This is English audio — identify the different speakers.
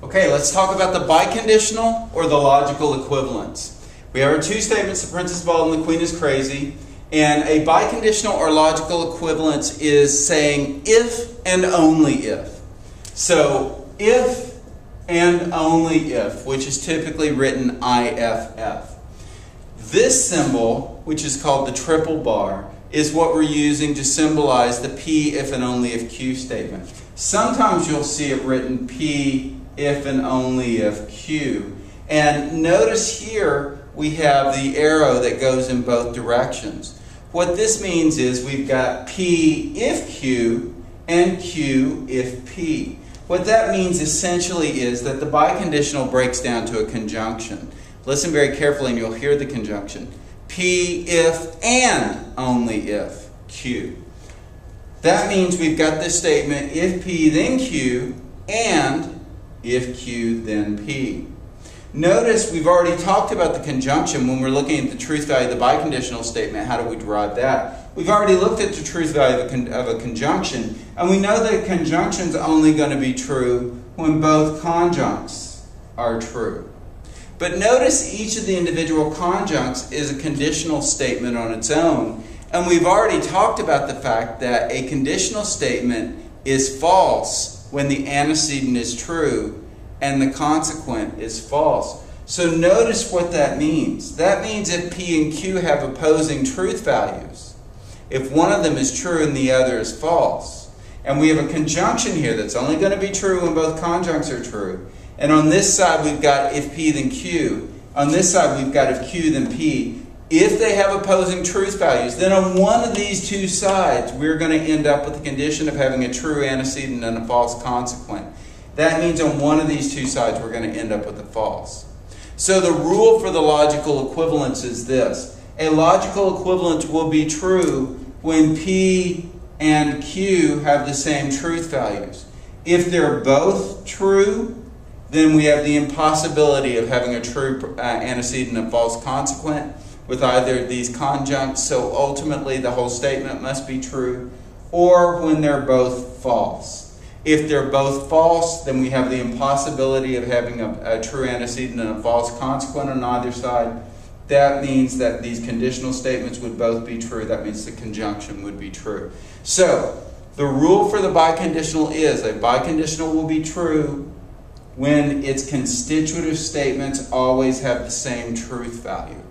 Speaker 1: Okay, let's talk about the biconditional or the logical equivalence. We have our two statements, the princess bald and the queen is crazy. And a biconditional or logical equivalence is saying if and only if. So, if and only if, which is typically written IFF. This symbol, which is called the triple bar, is what we're using to symbolize the P if and only if Q statement. Sometimes you'll see it written P if and only if Q. And notice here we have the arrow that goes in both directions. What this means is we've got P if Q and Q if P. What that means essentially is that the biconditional breaks down to a conjunction. Listen very carefully and you'll hear the conjunction. P if and only if Q. That means we've got this statement, if P then Q, and if Q then P. Notice we've already talked about the conjunction when we're looking at the truth value of the biconditional statement. How do we derive that? We've already looked at the truth value of a conjunction, and we know that a conjunction is only going to be true when both conjuncts are true. But notice each of the individual conjuncts is a conditional statement on its own. And we've already talked about the fact that a conditional statement is false when the antecedent is true and the consequent is false. So notice what that means. That means if P and Q have opposing truth values, if one of them is true and the other is false, and we have a conjunction here that's only going to be true when both conjuncts are true, and on this side we've got if P then Q, on this side we've got if Q then P, if they have opposing truth values, then on one of these two sides we're going to end up with the condition of having a true antecedent and a false consequent. That means on one of these two sides we're going to end up with a false. So the rule for the logical equivalence is this. A logical equivalence will be true when P and Q have the same truth values. If they're both true, then we have the impossibility of having a true antecedent and false consequent with either of these conjuncts, so ultimately the whole statement must be true, or when they're both false. If they're both false, then we have the impossibility of having a true antecedent and a false consequent on either side. That means that these conditional statements would both be true. That means the conjunction would be true. So, the rule for the biconditional is a biconditional will be true when its constitutive statements always have the same truth value.